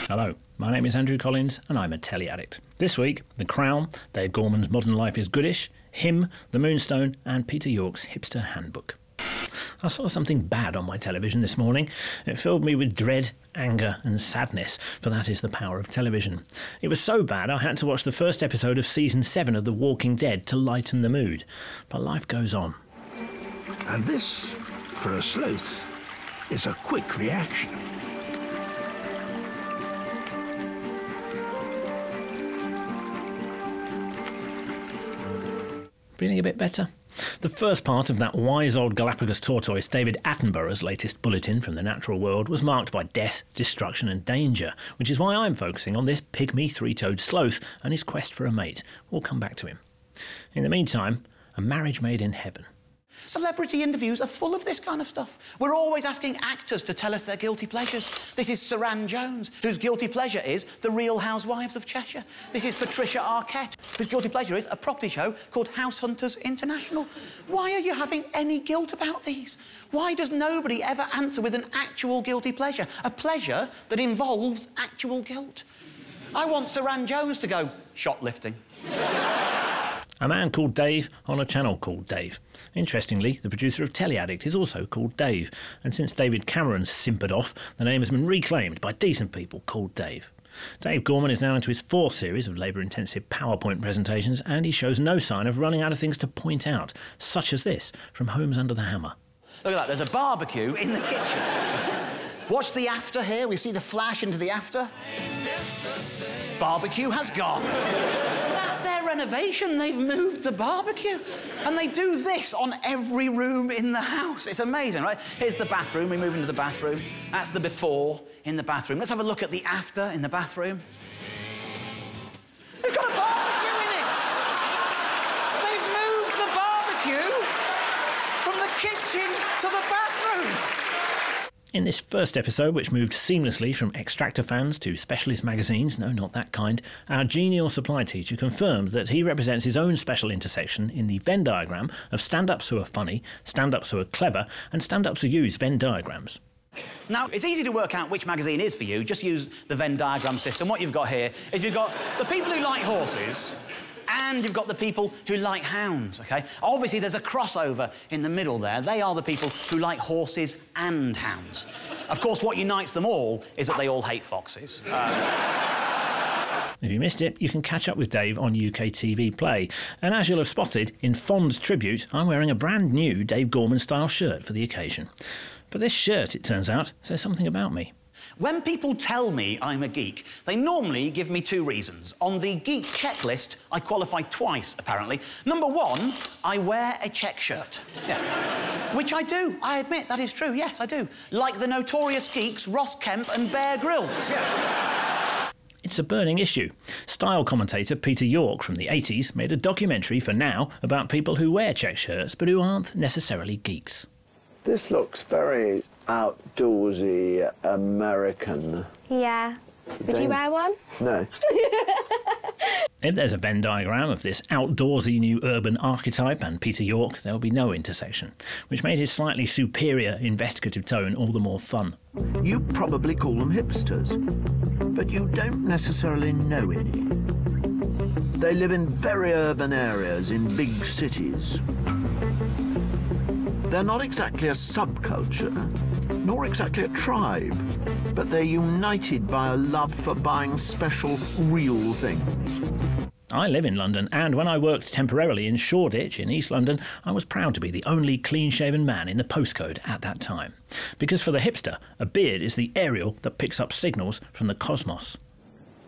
Hello, my name is Andrew Collins and I'm a Telly Addict. This week, The Crown, Dave Gorman's Modern Life is Goodish, Him, The Moonstone and Peter York's Hipster Handbook. I saw something bad on my television this morning. It filled me with dread, anger and sadness, for that is the power of television. It was so bad I had to watch the first episode of Season 7 of The Walking Dead to lighten the mood. But life goes on. And this, for a sleuth, is a quick reaction. Feeling a bit better? The first part of that wise old Galapagos tortoise David Attenborough's latest bulletin from the natural world was marked by death, destruction and danger, which is why I'm focusing on this pygmy three-toed sloth and his quest for a mate. We'll come back to him. In the meantime, a marriage made in heaven. Celebrity interviews are full of this kind of stuff. We're always asking actors to tell us their guilty pleasures. This is Saran Jones, whose guilty pleasure is The Real Housewives of Cheshire. This is Patricia Arquette, whose guilty pleasure is a property show called House Hunters International. Why are you having any guilt about these? Why does nobody ever answer with an actual guilty pleasure? A pleasure that involves actual guilt. I want Saran Jones to go shoplifting. A man called Dave on a channel called Dave. Interestingly, the producer of Telly Addict is also called Dave, and since David Cameron simpered off, the name has been reclaimed by decent people called Dave. Dave Gorman is now into his fourth series of labour-intensive PowerPoint presentations, and he shows no sign of running out of things to point out, such as this from Homes Under the Hammer. Look at that, there's a barbecue in the kitchen. Watch the after here, we see the flash into the after. Barbecue has gone. That's their renovation, they've moved the barbecue. And they do this on every room in the house. It's amazing, right? Here's the bathroom, we move into the bathroom. That's the before in the bathroom. Let's have a look at the after in the bathroom. It's got a barbecue in it! They've moved the barbecue from the kitchen to the bathroom. In this first episode, which moved seamlessly from Extractor fans to specialist magazines, no, not that kind, our genial supply teacher confirmed that he represents his own special intersection in the Venn diagram of stand-ups who are funny, stand-ups who are clever, and stand-ups who use Venn diagrams. Now, it's easy to work out which magazine is for you. Just use the Venn diagram system. What you've got here is you've got the people who like horses, and you've got the people who like hounds, OK? Obviously, there's a crossover in the middle there. They are the people who like horses and hounds. Of course, what unites them all is that they all hate foxes. If you missed it, you can catch up with Dave on UK TV Play. And as you'll have spotted, in fond tribute, I'm wearing a brand new Dave Gorman-style shirt for the occasion. But this shirt, it turns out, says something about me. When people tell me I'm a geek, they normally give me two reasons. On the geek checklist, I qualify twice, apparently. Number one, I wear a check shirt. Yeah. Which I do. I admit that is true. Yes, I do. Like the notorious geeks Ross Kemp and Bear Grylls. Yeah. It's a burning issue. Style commentator Peter York from the 80s made a documentary for Now about people who wear check shirts but who aren't necessarily geeks. This looks very outdoorsy, American. Yeah. Would you wear one? No. If there's a Venn diagram of this outdoorsy new urban archetype and Peter York, there will be no intersection, which made his slightly superior investigative tone all the more fun. You probably call them hipsters, but you don't necessarily know any. They live in very urban areas in big cities. They're not exactly a subculture, nor exactly a tribe, but they're united by a love for buying special, real things. I live in London, and when I worked temporarily in Shoreditch in East London, I was proud to be the only clean-shaven man in the postcode at that time. Because for the hipster, a beard is the aerial that picks up signals from the cosmos.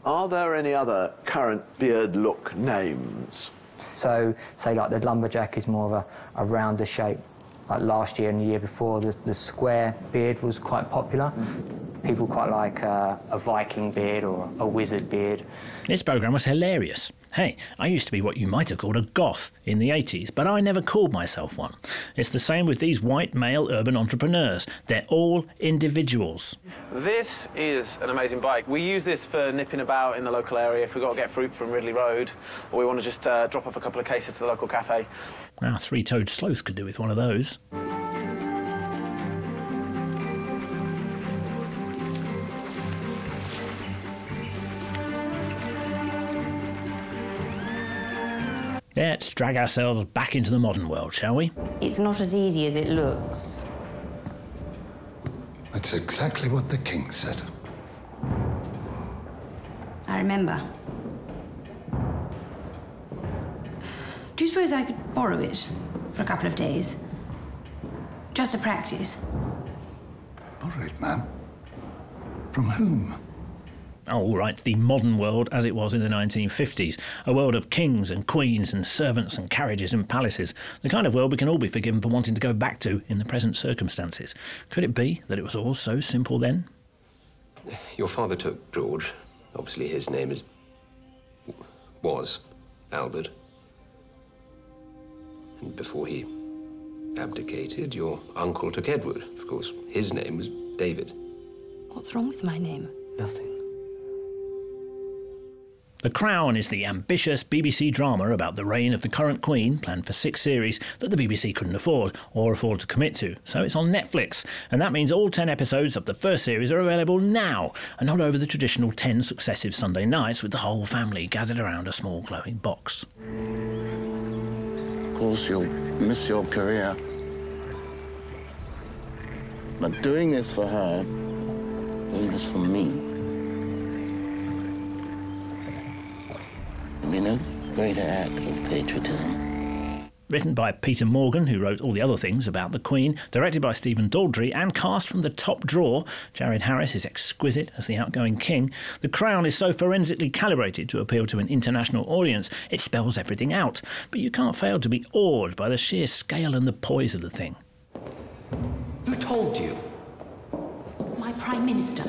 Are there any other current beard look names? So, say like the lumberjack is more of a rounder shape. Like last year and the year before, the square beard was quite popular. People quite like a Viking beard or a wizard beard. This programme was hilarious. Hey, I used to be what you might have called a goth in the 80s, but I never called myself one. It's the same with these white male urban entrepreneurs. They're all individuals. This is an amazing bike. We use this for nipping about in the local area if we've got to get fruit from Ridley Road, or we want to just drop off a couple of cases to the local cafe. Our three-toed sloth could do with one of those. Let's drag ourselves back into the modern world, shall we? It's not as easy as it looks. That's exactly what the king said. I remember. Do you suppose I could borrow it for a couple of days? Just to practice. Borrow it, ma'am. From whom? Oh, all right, the modern world as it was in the 1950s. A world of kings and queens and servants and carriages and palaces. The kind of world we can all be forgiven for wanting to go back to in the present circumstances. Could it be that it was all so simple then? Your father took George. Obviously his name was Albert. And before he abdicated, your uncle took Edward. Of course, his name was David. What's wrong with my name? Nothing. The Crown is the ambitious BBC drama about the reign of the current Queen, planned for 6 series, that the BBC couldn't afford to commit to. So it's on Netflix, and that means all 10 episodes of the first series are available now, and not over the traditional 10 successive Sunday nights with the whole family gathered around a small glowing box. Of course, you'll miss your career. But doing this for her, doing this for me, would be no greater act of patriotism. Written by Peter Morgan, who wrote all the other things about the Queen, directed by Stephen Daldry, and cast from the top drawer. Jared Harris is exquisite as the outgoing king. The Crown is so forensically calibrated to appeal to an international audience, it spells everything out. But you can't fail to be awed by the sheer scale and the poise of the thing. Who told you? My Prime Minister.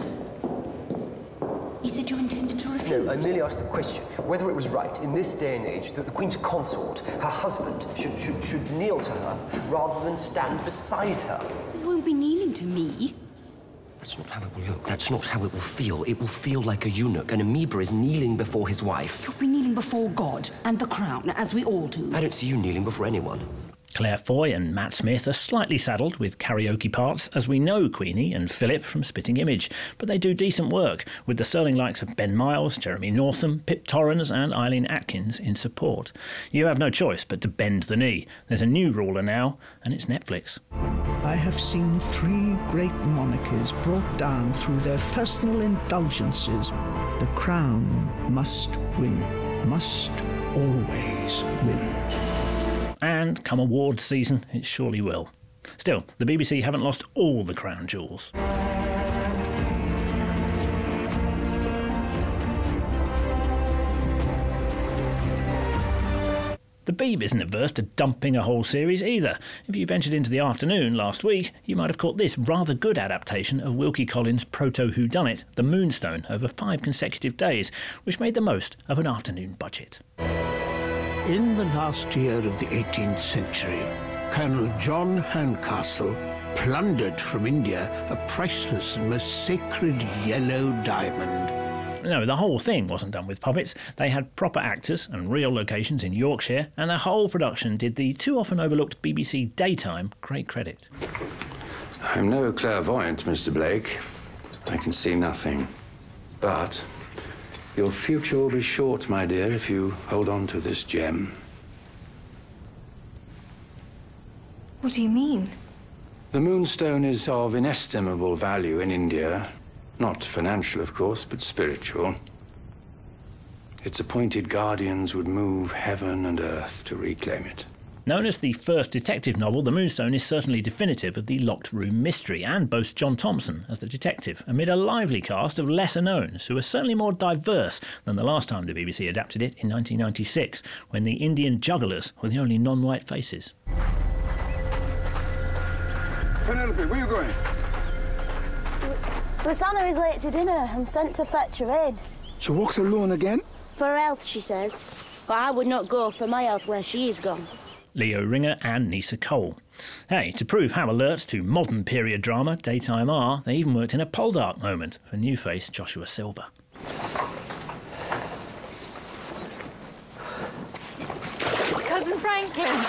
He said you intended to refuse. No, I merely asked the question whether it was right in this day and age that the Queen's consort, her husband, should kneel to her rather than stand beside her. You won't be kneeling to me. That's not how it will look. That's not how it will feel. It will feel like a eunuch. An amoeba is kneeling before his wife. You'll be kneeling before God and the Crown, as we all do. I don't see you kneeling before anyone. Claire Foy and Matt Smith are slightly saddled with karaoke parts, as we know Queenie and Philip from Spitting Image, but they do decent work, with the sterling likes of Ben Miles, Jeremy Northam, Pip Torrens and Eileen Atkins in support. You have no choice but to bend the knee. There's a new ruler now, and it's Netflix. I have seen 3 great monarchies brought down through their personal indulgences. The Crown must win, must always win. And come awards season, it surely will. Still, the BBC haven't lost all the crown jewels. The Beeb isn't averse to dumping a whole series either. If you ventured into the afternoon last week, you might have caught this rather good adaptation of Wilkie Collins' proto-whodunit, The Moonstone, over 5 consecutive days, which made the most of an afternoon budget. In the last year of the 18th century, Colonel John Herncastle plundered from India a priceless and most sacred yellow diamond. No, the whole thing wasn't done with puppets. They had proper actors and real locations in Yorkshire, and the whole production did the too often overlooked BBC daytime great credit. I'm no clairvoyant, Mr. Blake. I can see nothing. But your future will be short, my dear, if you hold on to this gem. What do you mean? The Moonstone is of inestimable value in India. Not financial, of course, but spiritual. Its appointed guardians would move heaven and earth to reclaim it. Known as the first detective novel, The Moonstone is certainly definitive of the locked room mystery and boasts John Thompson as the detective, amid a lively cast of lesser-knowns who are certainly more diverse than the last time the BBC adapted it in 1996, when the Indian jugglers were the only non-white faces. Penelope, where are you going? Rosanna is late to dinner. I'm sent to fetch her in. She walks alone again? For her health, she says. But I would not go for my health where she is gone. Leo Ringer and Nisa Cole. Hey, to prove how alert to modern period drama daytime are, they even worked in a Poldark moment for new face Joshua Silver. Cousin Franklin.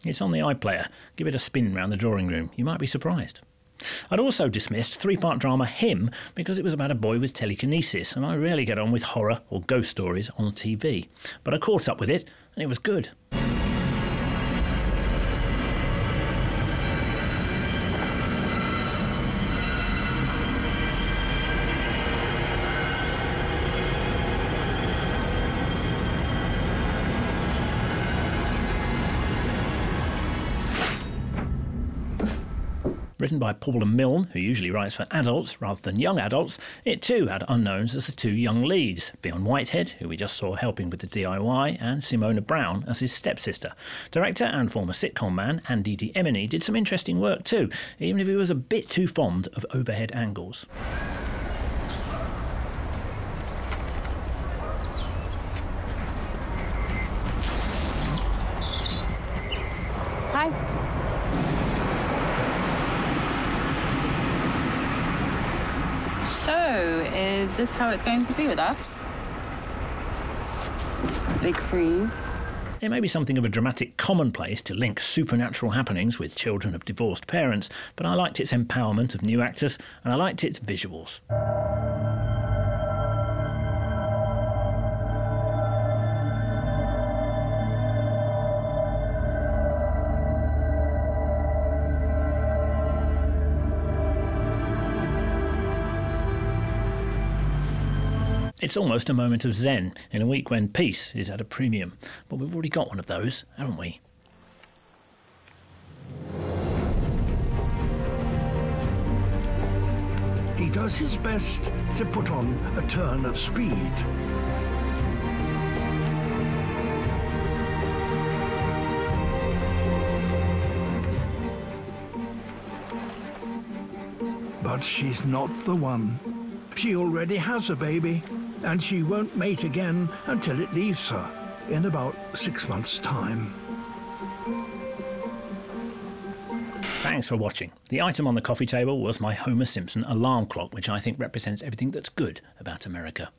It's on the iPlayer. Give it a spin round the drawing room. You might be surprised. I'd also dismissed three-part drama Him because it was about a boy with telekinesis, and I rarely get on with horror or ghost stories on TV. But I caught up with it, and it was good. Written by Paul and Milne, who usually writes for adults rather than young adults, it too had unknowns as the two young leads, Beyond Whitehead, who we just saw helping with the DIY, and Simona Brown as his stepsister. Director and former sitcom man Andy Emini did some interesting work too, even if he was a bit too fond of overhead angles. Hi. So, is this how it's going to be with us? Big freeze. It may be something of a dramatic commonplace to link supernatural happenings with children of divorced parents, but I liked its empowerment of new actors, and I liked its visuals. It's almost a moment of zen in a week when peace is at a premium. But we've already got one of those, haven't we? He does his best to put on a turn of speed. But she's not the one. She already has a baby, and she won't mate again until it leaves her in about 6 months' time. Thanks for watching. The item on the coffee table was my Homer Simpson alarm clock, which I think represents everything that's good about America.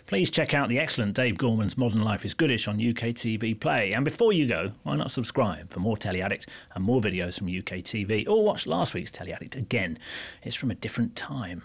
Please check out the excellent Dave Gorman's Modern Life is Goodish on UK TV Play. And before you go, why not subscribe for more Telly Addict and more videos from UK TV, or watch last week's Telly Addict again. It's from a different time.